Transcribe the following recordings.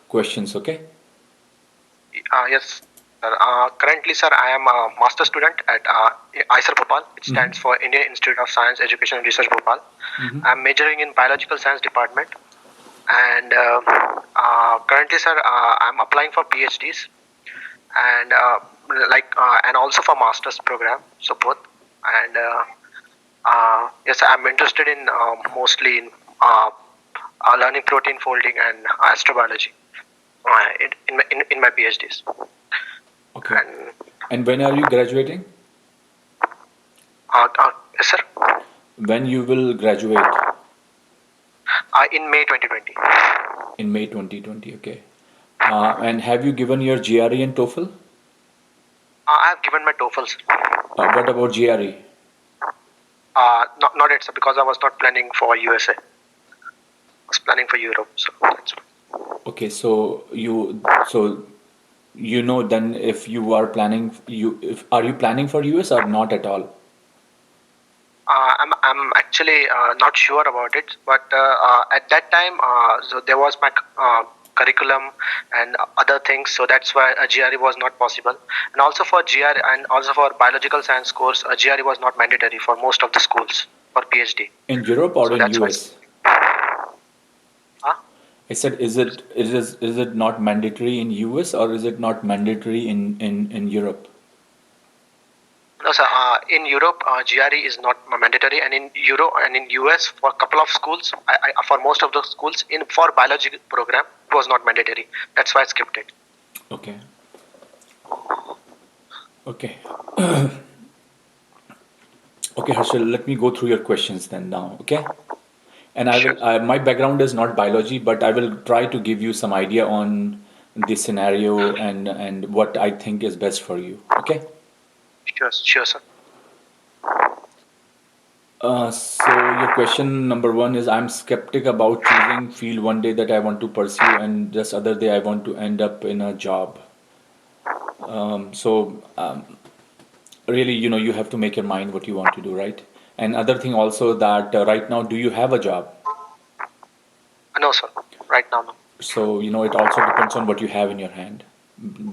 questions, okay? Yes, sir. Currently, sir, I am a master student at ISER Bhopal. It Mm-hmm. stands for Indian Institute of Science, Education and Research Bhopal. Mm-hmm. I'm majoring in biological science department, and currently, sir, I'm applying for PhDs and and also for master's program. So both, and yes, I'm interested in mostly in learning protein folding and astrobiology in my PhDs. Okay. And And when are you graduating? yes, sir. When you will graduate? In May 2020. In May 2020, okay. And have you given your GRE and TOEFL? I have given my TOEFLs. What about GRE? Not yet, sir, because I was not planning for USA. I was planning for Europe. So that's why. Okay, so then if you are planning you if are you planning for US or not at all? I'm actually not sure about it, but at that time, so there was my curriculum and other things, so that's why a GRE was not possible. And also for GRE and also for biological science course, a GRE was not mandatory for most of the schools for PhD. In Europe or So in that's why. US? Huh? I said, is it not mandatory in US or is it not mandatory in Europe? No, sir. In Europe, GRE is not mandatory, and in in US, for a couple of schools, for most of the schools, in for biology program, it was not mandatory. That's why I skipped it. Okay. Okay. Okay, Harshal, let me go through your questions then now, okay? And I Sure, will, my background is not biology, but I will try to give you some idea on the scenario and what I think is best for you, okay? sure, sir. So your question number one is I'm skeptic about choosing field one day that I want to pursue and just other day I want to end up in a job. So really, you have to make your mind what you want to do, right? And other thing also that right now, do you have a job? No, sir. Right now, no. So it also depends on what you have in your hand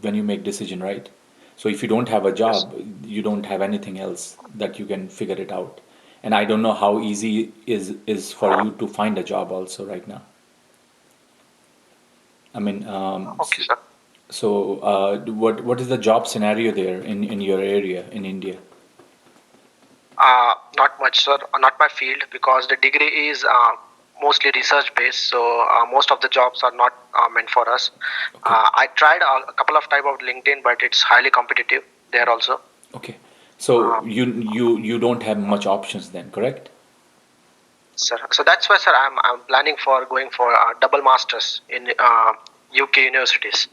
when you make decision, right? So if you don't have a Yes. job, you don't have anything else that you can figure it out. And I don't know how easy is for you to find a job also right now. I mean, Okay, sir. what is the job scenario there in your area in India? Not much, sir. Not my field because the degree is mostly research based. So most of the jobs are not meant for us. Okay, I tried a couple of type of LinkedIn, but it's highly competitive there also. okay. So Uh, you don't have much options then, correct? Sir. So that's why, sir, I'm planning for going for double masters in UK universities.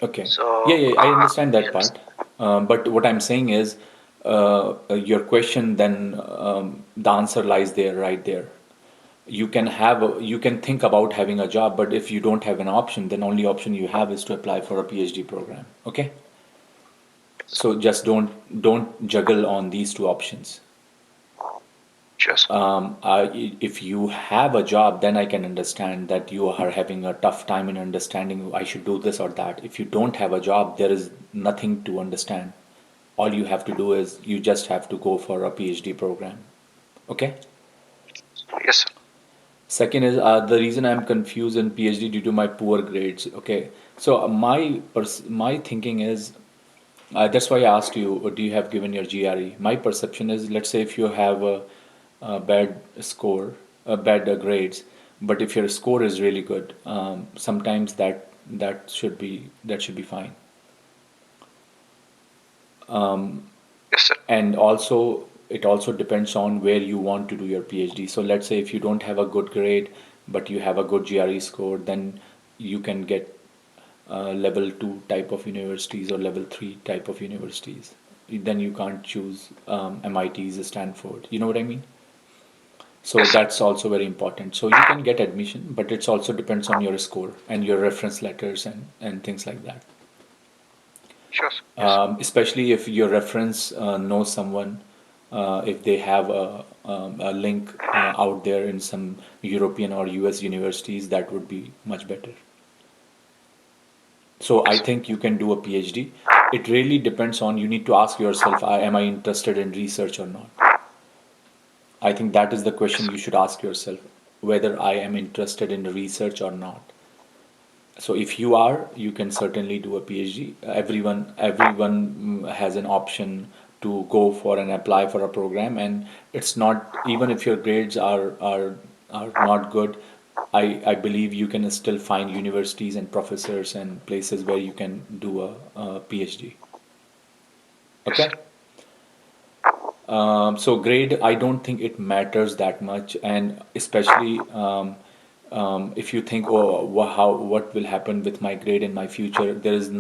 Okay. Yeah, So yeah, I understand that yes, part. But what I'm saying is, your question then the answer lies there, right there. You can think about having a job, but if you don't have an option, then only option you have is to apply for a PhD program. Okay? sir. So just don't juggle on these two options. Sure, sir. If you have a job, then I can understand that you are having a tough time in understanding I should do this or that. If you don't have a job, there is nothing to understand. All you have to do is you just have to go for a PhD program. Okay? Yes, sir. Second is the reason I'm confused in PhD due to my poor grades. Okay, so my thinking is that's why I asked you, do you have given your GRE? My perception is, let's say if you have a bad score, bad grades, but if your score is really good, sometimes that should be fine. Yes, sir. And also it also depends on where you want to do your PhD. So let's say if you don't have a good grade, but you have a good GRE score, then you can get level 2 type of universities or level 3 type of universities. Then you can't choose MIT's, Stanford. You know what I mean? So Yes, sir. that's also very important. So you can get admission, but it also depends on your score and your reference letters and things like that. Sure, sir. Yes. Especially if your reference knows someone, if they have a link out there in some European or US universities, that would be much better. So I Yes. think you can do a PhD. It really depends on, you need to ask yourself, am I interested in research or not? I think that is the Yes, question sir. you should ask yourself, whether I am interested in research or not. So if you are, you can certainly do a PhD. Everyone has an option to go for and apply for a program, and it's not, even if your grades are not good, I believe you can still find universities and professors and places where you can do a PhD. Yes, Okay? sir. So grade, I don't think it matters that much, and especially if you think, oh, what will happen with my grade in my future? There is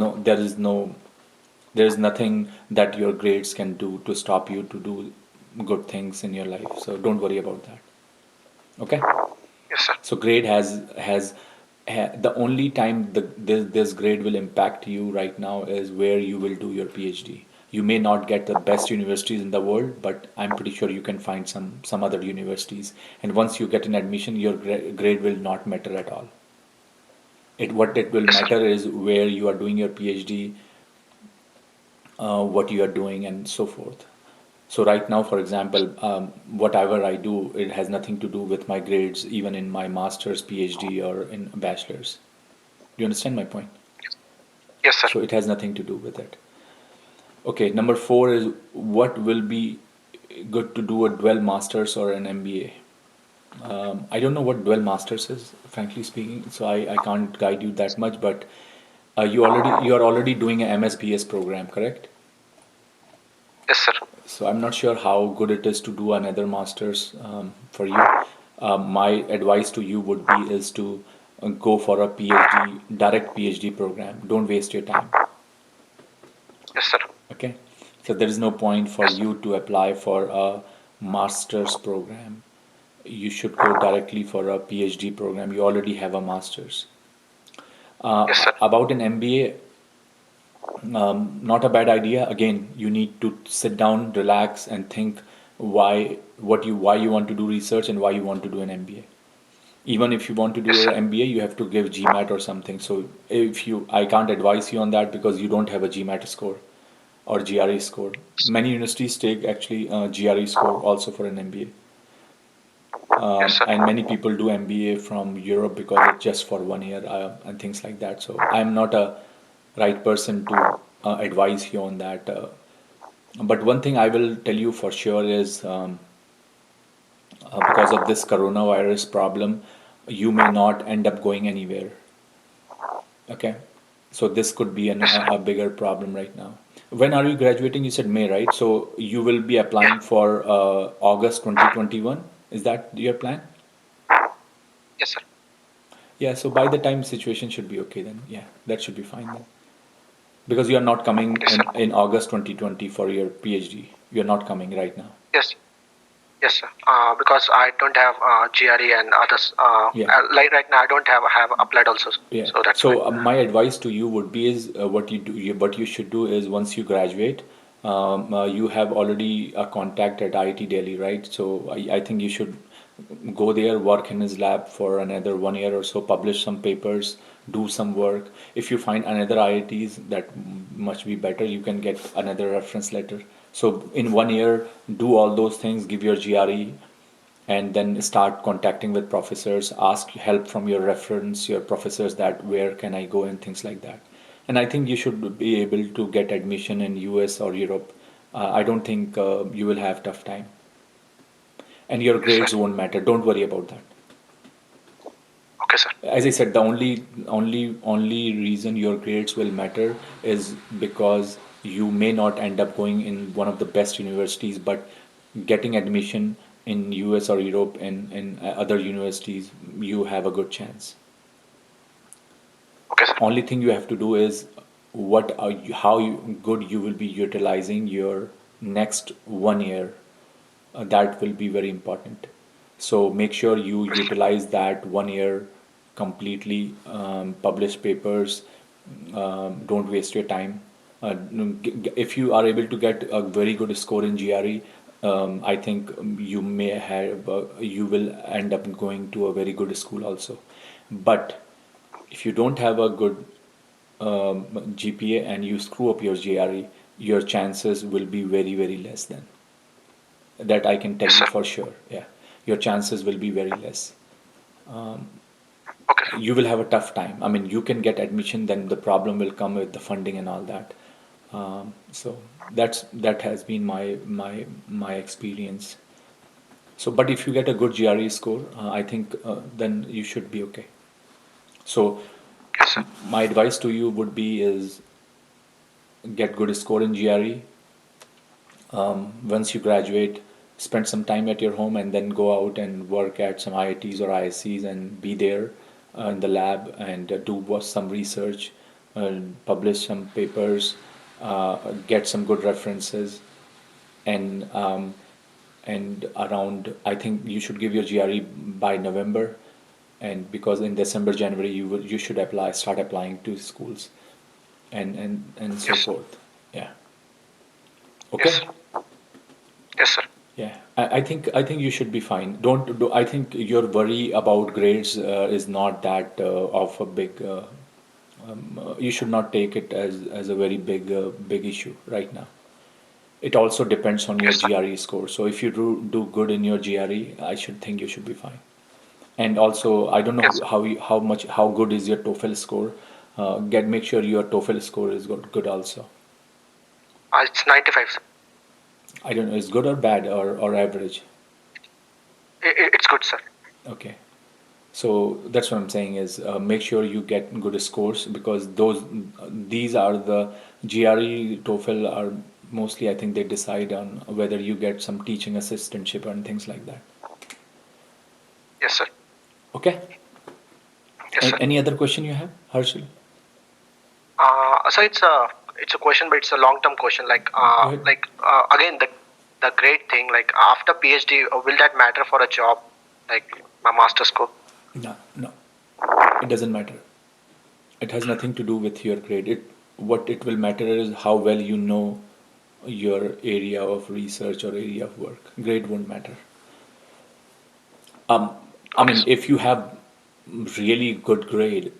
nothing that your grades can do to stop you to do good things in your life. So don't worry about that. Okay? Yes, sir. So grade the only time this grade will impact you right now is where you will do your PhD. You may not get the best universities in the world, but I'm pretty sure you can find some other universities. And once you get an admission, your grade will not matter at all. What it will Yes, sir. matter is where you are doing your PhD, what you are doing, and so forth. So right now, for example, whatever I do, it has nothing to do with my grades, even in my master's, PhD, or in bachelor's. Do you understand my point? Yes, sir. So it has nothing to do with it. Okay, number four is, what will be good to do a dual masters or an MBA? I don't know what dual masters is, frankly speaking, so I can't guide you that much. But you are already doing a MSBS program, correct? Yes, sir. So I'm not sure how good it is to do another master's for you. My advice to you would be is to go for a PhD, direct PhD program. Don't waste your time. Yes, sir. Okay? So there is no point for Yes, sir. you to apply for a master's program. You should go directly for a PhD program. You already have a master's. Yes, sir. About an MBA, not a bad idea. Again, you need to sit down, relax, and think why you want to do research and why you want to do an MBA. Even if you want to do Yes, your sir. MBA, you have to give GMAT or something. So I can't advise you on that because you don't have a GMAT score or GRE score. Many universities take actually GRE score also for an MBA. Yes, sir. And many people do MBA from Europe because it's just for 1 year and things like that. So I'm not a right person to advise you on that. But one thing I will tell you for sure is, because of this coronavirus problem, you may not end up going anywhere. Okay, so this could be Yes, sir. a bigger problem right now. When are you graduating? You said May, right? So you will be Yeah. applying for August 2021. Is that your plan? Yes, sir. Yeah, so by the time situation should be okay then. Yeah, that should be fine then. Because you are not coming Yes, sir. in August 2020 for your PhD. You're not coming right now. Yes. Yes, sir. Because I don't have GRE and others. Yeah. Like right now, I don't have applied also. Yeah. So that's why. So my advice to you would be is, what you should do is, once you graduate, you have already a contact at IIT Delhi, right? So I think you should go there, work in his lab for another 1 year or so, publish some papers, do some work. If you find another IITs that must be better, you can get another reference letter. So in 1 year, do all those things, give your GRE, and then start contacting with professors, ask help from your reference, your professors, that where can I go and things like that. And I think you should be able to get admission in US or Europe. I don't think you will have tough time, and your Yes, sir. grades won't matter. Don't worry about that. Okay, sir. As I said, the only reason your grades will matter is because you may not end up going in one of the best universities, but getting admission in US or Europe and in other universities, you have a good chance. Okay, sir. Only thing you have to do is, good you will be utilizing your next 1 year. That will be very important. So make sure you Yes, sir. utilize that 1 year completely. Publish papers. Don't waste your time. If you are able to get a very good score in GRE, I think you will end up going to a very good school also. But if you don't have a good GPA and you screw up your GRE, your chances will be very, very less then. That I can tell Yes, you sir. for sure. Yeah, your chances will be very less. Okay, sir. You will have a tough time. I mean, you can get admission, then the problem will come with the funding and all that. So that has been my experience. So, but if you get a good GRE score, I think then you should be okay. So, Yes, sir. my advice to you would be is get good score in GRE. Once you graduate, spend some time at your home and then go out and work at some IITs or ISCs and be there in the lab and some research, publish some papers, get some good references, and around I think you should give your GRE by November, and because in December January you should start applying to schools and so Yes, sir. forth. Yeah. Yes, Okay. sir. Yes, sir. Yeah, I think you should be fine. Don't do. I think your worry about grades is not that of a big. You should not take it as a very big issue right now. It also depends on your Yes, sir. GRE score. So if you do good in your GRE, I should think you should be fine. And also, I don't know Yes, sir. how good is your TOEFL score. Make sure your TOEFL score is good also. It's 95, sir. I don't know, is good or bad or average. It's good, sir. Okay. So that's what I'm saying is make sure you get good scores because these are the GRE, TOEFL are mostly I think they decide on whether you get some teaching assistantship and things like that. Yes, sir. Okay. Yes, sir. Any other question you have, Harshil? So it's a question, but it's a long-term question. Go ahead. Again, the great thing, like after PhD, will that matter for a job, like my master's score? No, no, it doesn't matter. It has nothing to do with your grade. What it will matter is how well you know your area of research or area of work. Grade won't matter. Um, I Okay, mean, sir. if you have really good grade,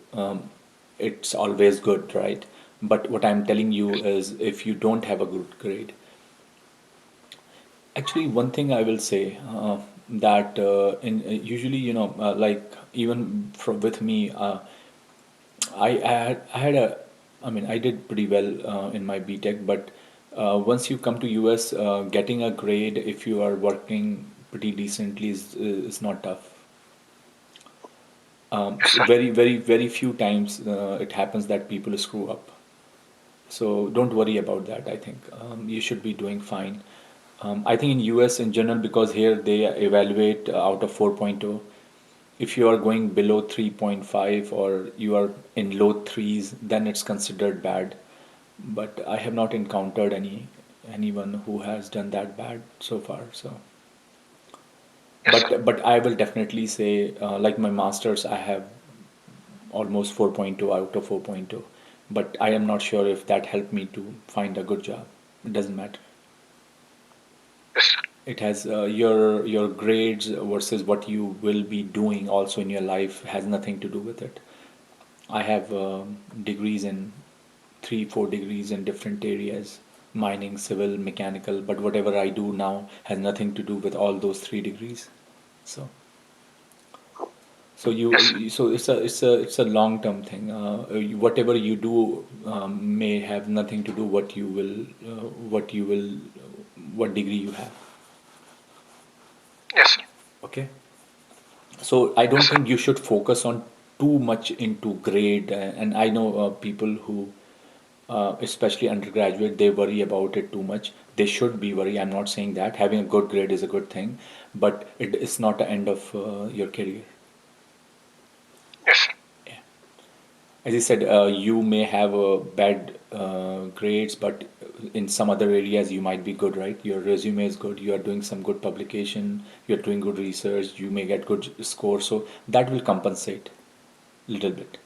it's always good, right? But what I'm telling you Yes, is, if you don't have a good grade, actually, one thing I will say that in usually, like even with me, I had a, I mean, I did pretty well in my BTech, but once you come to US, getting a grade if you are working pretty decently is not tough. yes, So sir. very few times it happens that people screw up. So don't worry about that. I think you should be doing fine. I think in US in general, because here they evaluate out of 4.0. If you are going below 3.5 or you are in low threes, then it's considered bad. But I have not encountered anyone who has done that bad so far. So, Yes, sir. but I will definitely say, like my masters, I have almost 4.2 out of 4.2. But I am not sure if that helped me to find a good job. It doesn't matter. Yes, sir. It has your grades versus what you will be doing also in your life has nothing to do with it. I have degrees in 3, 4 degrees in different areas, mining, civil, mechanical, but whatever I do now has nothing to do with all those 3 degrees. So, Yes, sir. so it's a long term thing. Whatever you do may have nothing to do what degree you have. Yes, sir. Okay. So I Yes, don't sir. think you should focus on too much into grade. And I know people who, especially undergraduate, they worry about it too much. They should be worried. I'm not saying that having a good grade is a good thing, but it is not the end of your career. Yes, sir. Yeah. As I said, you may have bad grades, but in some other areas you might be good, right? Your resume is good, you are doing some good publication, you're doing good research, you may get good score, so that will compensate little bit.